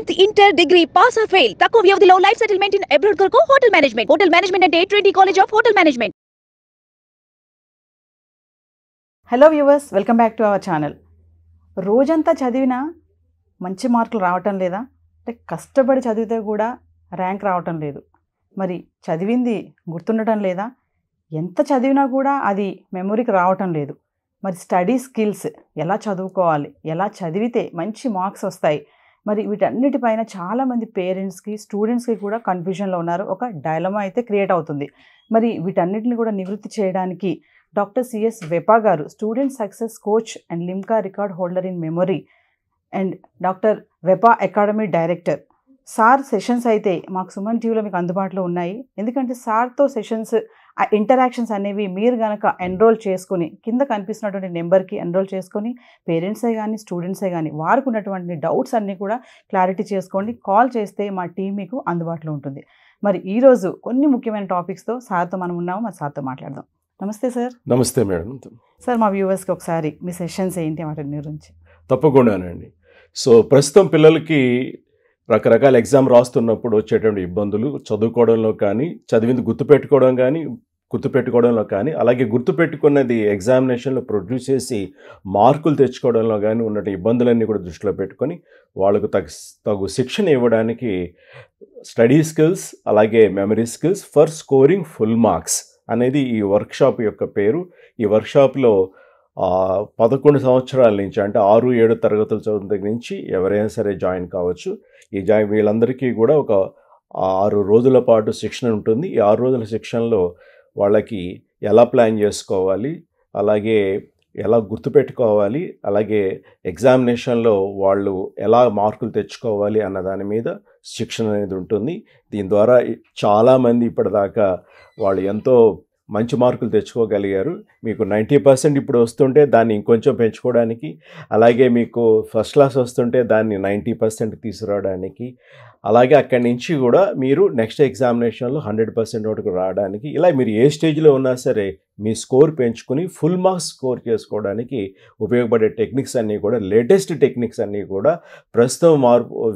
10th inter degree pass or fail తక్కువ వ్యవధిలో life settlement in abroad కొరకు hotel management అంటే Trinity college of hotel management. Hello viewers, welcome back to our channel. రోజంతా చదివినా మంచి మార్కులు రావటం లేదా, అంటే కష్టపడి చదివితే కూడా ర్యాంక్ రావటం లేదు. మరి చదివింది గుర్తుండటం లేదా, ఎంత చదివినా కూడా అది మెమొరీకి రావటం లేదు. మరి స్టడీ స్కిల్స్ ఎలా చదువుకోవాలి, ఎలా చదివితే మంచి మార్క్స్ వస్తాయి, మరి వీటన్నిటిపైన చాలామంది పేరెంట్స్కి స్టూడెంట్స్కి కూడా కన్ఫ్యూజన్లో ఉన్నారు. ఒక డైలమా అయితే క్రియేట్ అవుతుంది. మరి వీటన్నిటిని కూడా నివృత్తి చేయడానికి doctor CS Vepa garu, student success coach and Limca record holder in memory and doctor Vepa academy director. Sir sessions అయితే మాకు సుమన్ టీవీలో మీకు అందుబాటులో ఉన్నాయి. ఎందుకంటే సార్తో సెషన్స్ ఇంటరాక్షన్స్ అనేవి మీరు కనుక ఎన్రోల్ చేసుకుని కింద కనిపిస్తున్నటువంటి నెంబర్కి ఎన్రోల్ చేసుకొని పేరెంట్సే కానీ స్టూడెంట్సే కానీ వారికి ఉన్నటువంటి డౌట్స్ అన్నీ కూడా క్లారిటీ చేసుకోండి. కాల్ చేస్తే మా టీం మీకు అందుబాటులో ఉంటుంది. మరి ఈరోజు కొన్ని ముఖ్యమైన టాపిక్స్తో సార్తో మనం ఉన్నాము. మరి సార్తో మాట్లాడదాం. నమస్తే సార్. నమస్తే మేడం. సార్, మా వ్యూవర్స్కి ఒకసారి మీ సెషన్స్ ఏంటి వాటి గురించి. తప్పకుండానండి. సో ప్రస్తుతం పిల్లలకి రకరకాల ఎగ్జామ్ రాస్తున్నప్పుడు వచ్చేటువంటి ఇబ్బందులు చదువుకోవడంలో కానీ, చదివింది గుర్తుపెట్టుకోవడంలో కానీ, అలాగే గుర్తుపెట్టుకున్నది ఎగ్జామినేషన్లో ప్రొడ్యూస్ చేసి మార్కులు తెచ్చుకోవడంలో కానీ ఉన్న ఇబ్బందులన్నీ కూడా దృష్టిలో పెట్టుకొని వాళ్ళకు తగు శిక్షణ ఇవ్వడానికి స్టడీ స్కిల్స్ అలాగే memory skills for scoring full marks అనేది ఈ వర్క్షాప్ యొక్క పేరు. ఈ వర్క్షాప్లో 11 సంవత్సరాల నుంచి, అంటే 6-7 తరగతుల చదువు దగ్గర నుంచి ఎవరైనా సరే జాయిన్ కావచ్చు. వీళ్ళందరికీ కూడా ఒక 6 రోజుల పాటు శిక్షణ ఉంటుంది. ఈ 6 రోజుల శిక్షణలో వాళ్ళకి ఎలా ప్లాన్ చేసుకోవాలి, అలాగే ఎలా గుర్తుపెట్టుకోవాలి, అలాగే ఎగ్జామినేషన్లో వాళ్ళు ఎలా మార్కులు తెచ్చుకోవాలి అన్న దాని మీద శిక్షణ అనేది ఉంటుంది. దీని ద్వారా చాలామంది ఇప్పటిదాకా వాళ్ళు ఎంతో మంచి మార్కులు తెచ్చుకోగలిగారు. మీకు 90% ఇప్పుడు వస్తుంటే దాన్ని ఇంకొంచెం పెంచుకోవడానికి, అలాగే మీకు ఫస్ట్ క్లాస్ వస్తుంటే దాన్ని 90% తీసుకురావడానికి, అలాగే అక్కడి నుంచి కూడా మీరు నెక్స్ట్ ఎగ్జామినేషన్లో 100% వరకు రావడానికి, ఇలా మీరు ఏ స్టేజ్లో ఉన్నా సరే మీ స్కోర్ పెంచుకుని ఫుల్ మార్క్స్ స్కోర్ చేసుకోవడానికి ఉపయోగపడే టెక్నిక్స్ అన్నీ కూడా, లేటెస్ట్ టెక్నిక్స్ అన్నీ కూడా ప్రస్తుతం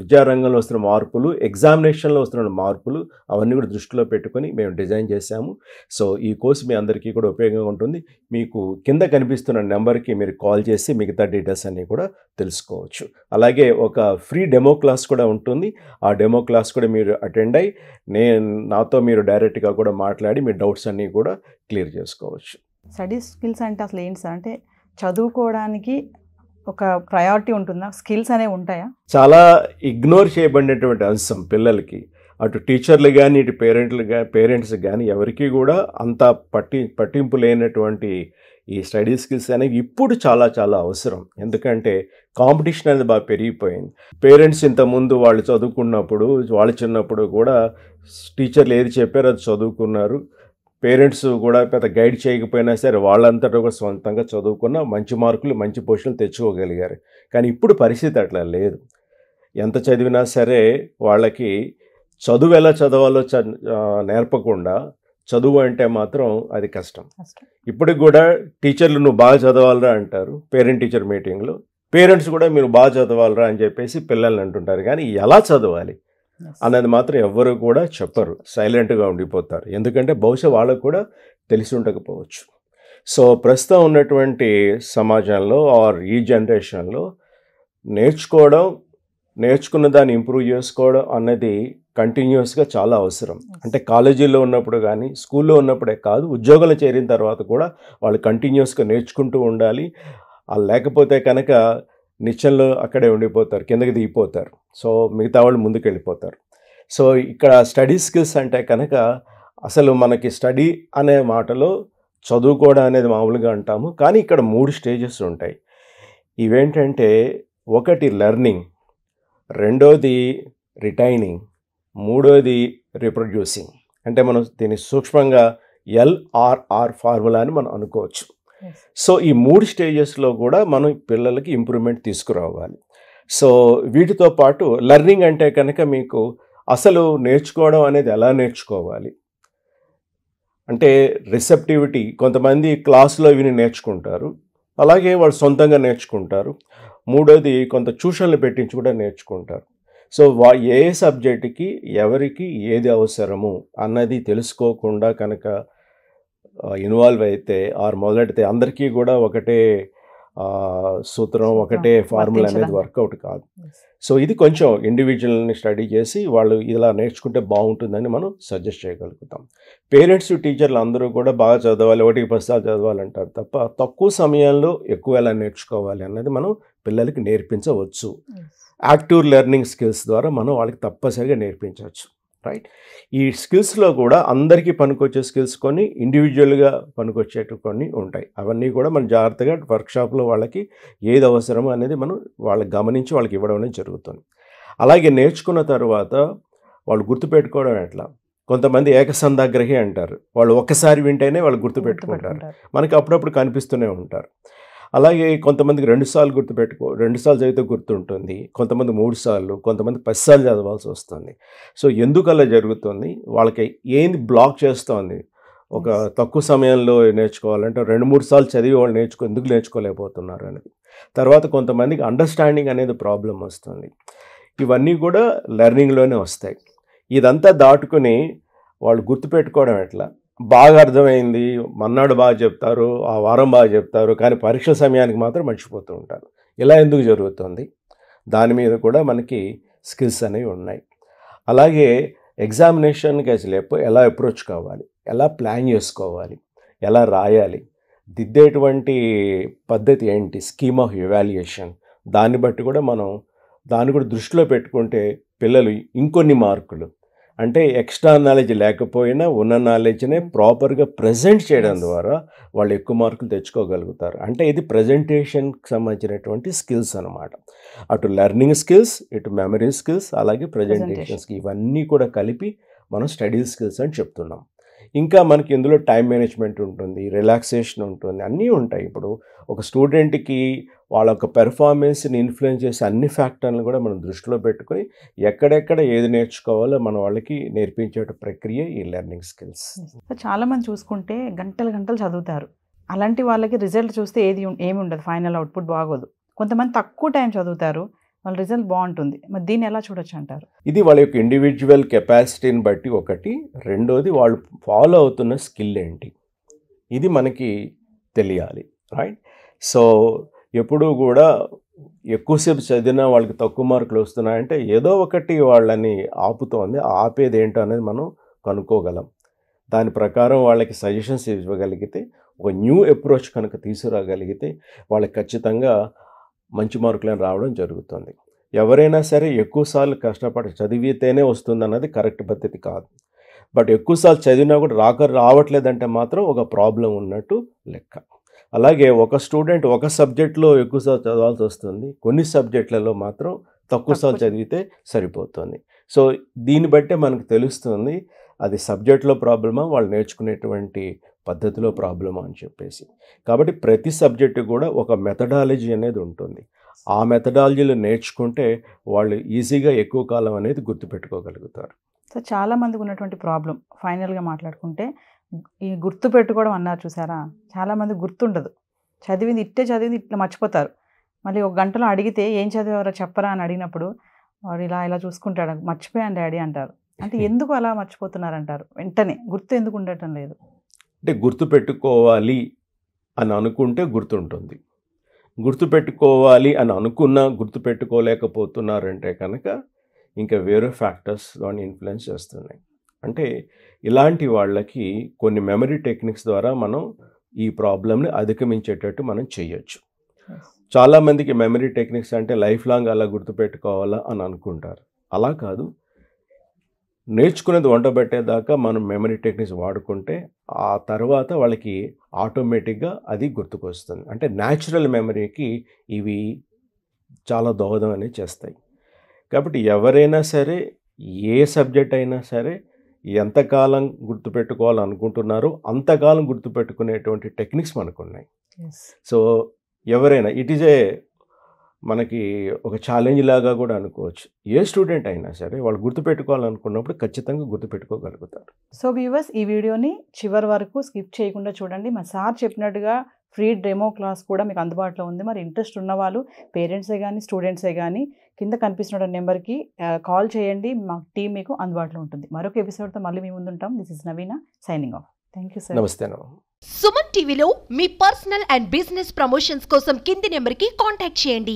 విద్యారంగంలో వస్తున్న మార్పులు, ఎగ్జామినేషన్లో వస్తున్న మార్పులు అవన్నీ కూడా దృష్టిలో పెట్టుకొని మేము డిజైన్ చేశాము. సో ఈ కోర్స్ మీ అందరికీ కూడా ఉపయోగంగా ఉంటుంది. మీకు కింద కనిపిస్తున్న నెంబర్కి మీరు కాల్ చేసి మిగతా డీటెయిల్స్ అన్నీ కూడా తెలుసుకోవచ్చు. అలాగే ఒక ఫ్రీ డెమో క్లాస్ కూడా ఉంటుంది. ఆ డెమో క్లాస్ కూడా మీరు అటెండ్ అయ్యి నాతో మీరు డైరెక్ట్గా కూడా మాట్లాడి మీ డౌట్స్ అన్నీ కూడా క్లియర్ చేసుకోవచ్చు. స్టడీ స్కిల్స్ అంటే అసలు ఏంటి సార్? అంటే చదువుకోవడానికి ఒక ప్రయారిటీ ఉంటుందా? స్కిల్స్ అనేవి ఉంటాయా? చాలా ఇగ్నోర్ చేయబడినటువంటి అంశం పిల్లలకి. అటు టీచర్లు కానీ ఇటు పేరెంట్స్ కానీ ఎవరికి కూడా అంత పట్టింపు లేనటువంటి ఈ స్టడీ స్కిల్స్ అనేవి ఇప్పుడు చాలా చాలా అవసరం. ఎందుకంటే కాంపిటీషన్ అనేది బాగా పెరిగిపోయింది. పేరెంట్స్ ఇంతకుముందు వాళ్ళు చదువుకున్నప్పుడు, వాళ్ళు చిన్నప్పుడు కూడా టీచర్లు ఏది చెప్పారో అది చదువుకున్నారు. పేరెంట్స్ కూడా పెద్ద గైడ్ చేయకపోయినా సరే వాళ్ళంతటా కూడా సొంతంగా చదువుకున్న మంచి మార్కులు, మంచి పొజిషన్లు తెచ్చుకోగలిగారు. కానీ ఇప్పుడు పరిస్థితి అట్లా లేదు. ఎంత చదివినా సరే వాళ్ళకి చదువు ఎలా చదవాలో నేర్పకుండా చదువు అంటే మాత్రం అది కష్టం. ఇప్పటికి కూడా టీచర్లు నువ్వు బాగా చదవాలరా అంటారు పేరెంట్ టీచర్ మీటింగ్లో. పేరెంట్స్ కూడా మీరు బాగా చదవాలరా అని చెప్పేసి పిల్లల్ని అంటుంటారు. కానీ ఎలా చదవాలి అన్నది మాత్రం ఎవ్వరు కూడా చెప్పరు, సైలెంట్గా ఉండిపోతారు. ఎందుకంటే బహుశా వాళ్ళకు కూడా తెలిసి ఉండకపోవచ్చు. సో ప్రస్తుతం ఉన్నటువంటి సమాజంలో ఆర్ ఈ జనరేషన్లో నేర్చుకున్న దాన్ని ఇంప్రూవ్ చేసుకోవడం అన్నది కంటిన్యూస్గా చాలా అవసరం. అంటే కాలేజీలో ఉన్నప్పుడు కానీ స్కూల్లో ఉన్నప్పుడే కాదు, ఉద్యోగాలు చేరిన తర్వాత కూడా వాళ్ళు కంటిన్యూస్గా నేర్చుకుంటూ ఉండాలి. లేకపోతే కనుక నిత్యంలో అక్కడే ఉండిపోతారు, కిందకి దిగిపోతారు. సో మిగతా వాళ్ళు ముందుకు వెళ్ళిపోతారు. సో ఇక్కడ స్టడీ స్కిల్స్ అంటే కనుక అసలు మనకి స్టడీ అనే మాటలో చదువుకోవడం అనేది మామూలుగా అంటాము. కానీ ఇక్కడ 3 స్టేజెస్ ఉంటాయి. ఇవేంటంటే, ఒకటి లెర్నింగ్, రెండోది రిటైనింగ్, మూడోది రిప్రొడ్యూసింగ్. అంటే మనం దీన్ని సూక్ష్మంగా LRR ఫార్ములా అని మనం అనుకోవచ్చు. సో ఈ 3 స్టేజెస్లో కూడా మనం పిల్లలకి ఇంప్రూవ్మెంట్ తీసుకురావాలి. సో వీటితో పాటు లెర్నింగ్ అంటే కనుక మీకు అసలు నేర్చుకోవడం అనేది ఎలా నేర్చుకోవాలి అంటే రిసెప్టివిటీ. కొంతమంది క్లాస్లో విని నేర్చుకుంటారు, అలాగే వాళ్ళు సొంతంగా నేర్చుకుంటారు. మూడోది కొంత ట్యూషన్లు పెట్టించి కూడా నేర్చుకుంటారు. సో ఏ సబ్జెక్టుకి ఎవరికి ఏది అవసరము అన్నది తెలుసుకోకుండా కనుక ఇన్వాల్వ్ అయితే మొదలెడితే అందరికీ కూడా ఒకటే సూత్రం ఒకటే ఫార్ములా అనేది వర్కౌట్ కాదు. సో ఇది కొంచెం ఇండివిజువల్ని స్టడీ చేసి వాళ్ళు ఇలా నేర్చుకుంటే బాగుంటుందని మనం సజెస్ట్ చేయగలుగుతాం. పేరెంట్స్ టీచర్లు అందరూ కూడా బాగా చదవాలి, 1-10 సార్లు చదవాలంటారు తప్ప తక్కువ సమయంలో ఎక్కువ ఎలా నేర్చుకోవాలి అన్నది మనం పిల్లలకి నేర్పించవచ్చు. యాక్టివ్ లెర్నింగ్ స్కిల్స్ ద్వారా మనం వాళ్ళకి తప్పనిసరిగా నేర్పించవచ్చు. రైట్, ఈ స్కిల్స్లో కూడా అందరికీ పనికొచ్చే స్కిల్స్ కొన్ని, ఇండివిజువల్గా పనికొచ్చేటు కొన్ని ఉంటాయి. అవన్నీ కూడా మనం జాగ్రత్తగా వర్క్షాప్లో వాళ్ళకి ఏది అవసరమో అనేది మనం వాళ్ళకి గమనించి వాళ్ళకి ఇవ్వడం అనేది జరుగుతుంది. అలాగే నేర్చుకున్న తర్వాత వాళ్ళు గుర్తుపెట్టుకోవడం ఎట్లా, కొంతమంది ఏకసంధాగ్రహి అంటారు, వాళ్ళు ఒక్కసారి వింటేనే వాళ్ళు గుర్తుపెట్టుకుంటారు, మనకి అప్పుడప్పుడు కనిపిస్తూనే ఉంటారు. అలాగే కొంతమందికి 2 సార్లు 2 సార్లు చదివితే గుర్తుంటుంది, కొంతమంది 3 సార్లు, కొంతమంది 10 సార్లు చదవాల్సి వస్తుంది. సో ఎందుకు అలా జరుగుతుంది, వాళ్ళకి ఏంది బ్లాక్ చేస్తోంది, ఒక తక్కువ సమయంలో నేర్చుకోవాలంటే 2-3 సార్లు చదివి వాళ్ళు ఎందుకు నేర్చుకోలేకపోతున్నారు అనేది. తర్వాత కొంతమందికి అండర్స్టాండింగ్ అనేది ప్రాబ్లం వస్తుంది. ఇవన్నీ కూడా లెర్నింగ్లోనే వస్తాయి. ఇదంతా దాటుకుని వాళ్ళు గుర్తుపెట్టుకోవడం ఎట్లా, బాగా అర్థమైంది, మన్నాడు బాగా చెప్తారు, ఆ వారం బాగా చెప్తారు, కానీ పరీక్షల సమయానికి మాత్రం మర్చిపోతూ ఉంటారు. ఇలా ఎందుకు జరుగుతుంది, దాని మీద కూడా మనకి స్కిల్స్ అనేవి ఉన్నాయి. అలాగే ఎగ్జామినేషన్కి అసలు ఎలా అప్రోచ్ కావాలి, ఎలా ప్లాన్ చేసుకోవాలి, ఎలా రాయాలి, దిద్దేటువంటి పద్ధతి ఏంటి, స్కీమ్ ఆఫ్ ఎవాల్యుయేషన్, దాన్ని బట్టి కూడా మనం దాన్ని కూడా దృష్టిలో పెట్టుకుంటే పిల్లలు ఇంకొన్ని మార్కులు, అంటే ఎక్స్ట్రా నాలెడ్జ్ లేకపోయినా ఉన్న నాలెడ్జ్నే ప్రాపర్గా ప్రజెంట్ చేయడం ద్వారా వాళ్ళు ఎక్కువ మార్కులు తెచ్చుకోగలుగుతారు. అంటే ఇది ప్రజెంటేషన్కి సంబంధించినటువంటి స్కిల్స్ అనమాట. అటు లెర్నింగ్ స్కిల్స్, ఇటు మెమరీ స్కిల్స్, అలాగే ప్రజెంటేషన్స్కి, ఇవన్నీ కూడా కలిపి మనం స్టడీ స్కిల్స్ అని చెప్తున్నాం. ఇంకా మనకి ఇందులో టైం మేనేజ్మెంట్ ఉంటుంది, రిలాక్సేషన్ ఉంటుంది, అన్నీ ఉంటాయి. ఇప్పుడు ఒక స్టూడెంట్కి వాళ్ళ యొక్క పెర్ఫార్మెన్స్ని ఇన్ఫ్లుయెన్స్ చేసే అన్ని ఫ్యాక్టర్లను కూడా మనం దృష్టిలో పెట్టుకొని ఎక్కడెక్కడ ఏది నేర్చుకోవాలో మన వాళ్ళకి నేర్పించే ప్రక్రియ ఈ లెర్నింగ్ స్కిల్స్. చాలామంది చూసుకుంటే గంటలు చదువుతారు, అలాంటి వాళ్ళకి రిజల్ట్ చూస్తే ఏమి ఉండదు, ఫైనల్ అవుట్పుట్ బాగోదు. కొంతమంది తక్కువ టైం చదువుతారు, వాళ్ళ రిజల్ట్ బాగుంటుంది. మరి దీన్ని ఎలా చూడొచ్చు అంటారు? ఇది వాళ్ళ యొక్క ఇండివిజువల్ కెపాసిటీని బట్టి ఒకటి, రెండోది వాళ్ళు ఫాలో అవుతున్న స్కిల్ ఏంటి, ఇది మనకి తెలియాలి. రైట్, సో ఎప్పుడూ కూడా ఎక్కువసేపు చదివినా వాళ్ళకి తక్కువ మార్కులు వస్తున్నాయంటే ఏదో ఒకటి వాళ్ళని ఆపుతోంది, ఆపేది ఏంటో అనేది మనం కనుక్కోగలం. దాని ప్రకారం వాళ్ళకి సజెషన్స్ ఇవ్వగలిగితే, ఒక న్యూ అప్రోచ్ కనుక తీసుకురాగలిగితే వాళ్ళకి ఖచ్చితంగా మంచి మార్కులను రావడం జరుగుతుంది. ఎవరైనా సరే ఎక్కువసార్లు కష్టపడి చదివితేనే వస్తుంది అన్నది కరెక్ట్ పద్ధతి కాదు. బట్ ఎక్కువసార్లు చదివినా కూడా రావట్లేదంటే మాత్రం ఒక ప్రాబ్లం ఉన్నట్టు లెక్క. అలాగే ఒక స్టూడెంట్ ఒక సబ్జెక్ట్లో ఎక్కువసార్లు చదవాల్సి వస్తుంది, కొన్ని సబ్జెక్టులలో మాత్రం తక్కువసార్లు చదివితే సరిపోతుంది. సో దీన్ని బట్టే మనకు తెలుస్తుంది అది సబ్జెక్ట్లో ప్రాబ్లమా, వాళ్ళు నేర్చుకునేటువంటి పద్ధతిలో ప్రాబ్లమా అని చెప్పేసి. కాబట్టి ప్రతి సబ్జెక్టు కూడా ఒక మెథడాలజీ అనేది ఉంటుంది. ఆ మెథడాలజీలో నేర్చుకుంటే వాళ్ళు ఈజీగా ఎక్కువ కాలం అనేది గుర్తుపెట్టుకోగలుగుతారు. సో చాలామందికి ఉన్నటువంటి ప్రాబ్లం ఫైనల్గా మాట్లాడుకుంటే, ఈ గుర్తు పెట్టుకోవడం అన్నారు చూసారా, చాలామంది గుర్తుండదు, చదివింది ఇట్లా మర్చిపోతారు. మళ్ళీ ఒక గంటలో అడిగితే ఏం చదివారో చెప్పరా అని అడిగినప్పుడు వాడు ఇలా చూసుకుంటాడు, మర్చిపోయాను డాడీ అంటారు. అంటే ఎందుకు అలా మర్చిపోతున్నారంటారు? వెంటనే గుర్తు ఎందుకు ఉండటం లేదు? అంటే గుర్తుపెట్టుకోవాలి అని అనుకుంటే గుర్తుంటుంది, గుర్తుపెట్టుకోవాలి అని అనుకున్నా గుర్తుపెట్టుకోలేకపోతున్నారంటే కనుక ఇంకా వేరే ఫ్యాక్టర్స్ దాన్ని ఇన్ఫ్లుయెన్స్ చేస్తున్నాయి. అంటే ఇలాంటి వాళ్ళకి కొన్ని మెమరీ టెక్నిక్స్ ద్వారా మనం ఈ ప్రాబ్లమ్ని అధిగమించేటట్టు మనం చేయొచ్చు. చాలామందికి మెమరీ టెక్నిక్స్ అంటే లైఫ్ లాంగ్ అలా గుర్తుపెట్టుకోవాలా అని అనుకుంటారు. అలా కాదు, నేర్చుకునేది వంటబెట్టేదాకా మనం మెమరీ టెక్నిక్స్ వాడుకుంటే ఆ తర్వాత వాళ్ళకి ఆటోమేటిక్గా అది గుర్తుకొస్తుంది. అంటే న్యాచురల్ మెమరీకి ఇవి చాలా దోహదం అనేది చేస్తాయి. కాబట్టి ఎవరైనా సరే, ఏ సబ్జెక్ట్ అయినా సరే, ఎంతకాలం గుర్తుపెట్టుకోవాలనుకుంటున్నారో అంతకాలం గుర్తుపెట్టుకునేటువంటి టెక్నిక్స్ మనకు ఉన్నాయి. సో ఎవరైనా ఇట్ ఈజ్ మనకి ఒక ఛాలెంజ్ లాగా కూడా అనుకోవచ్చు. ఏ స్టూడెంట్ అయినా సరే వాళ్ళు గుర్తుపెట్టుకోవాలనుకున్నప్పుడు ఖచ్చితంగా గుర్తుపెట్టుకోగలుగుతారు. సో వ్యూవర్స్, ఈ వీడియోని చివరి వరకు స్కిప్ చేయకుండా చూడండి. మా సార్ చెప్పినట్టుగా ఫ్రీ డెమో క్లాస్ కూడా మీకు అందుబాటులో ఉంది. మరి ఇంట్రెస్ట్ ఉన్నవాళ్ళు, పేరెంట్సే కానీ స్టూడెంట్సే కానీ కింద కనిపిస్తున్న నెంబర్కి కాల్ చేయండి. మా టీం మీకు అందుబాటులో ఉంటుంది. మరొక ఎపిసోడ్తో మళ్ళీ మీ ముందు ఉంటాం. This is Naveena signing off. Thank you sir. నమస్తే. సుమన్ టీవీలో మీ పర్సనల్ అండ్ బిజినెస్ ప్రమోషన్స్ కోసం కింది నెంబర్కి కాంటాక్ట్ చేయండి.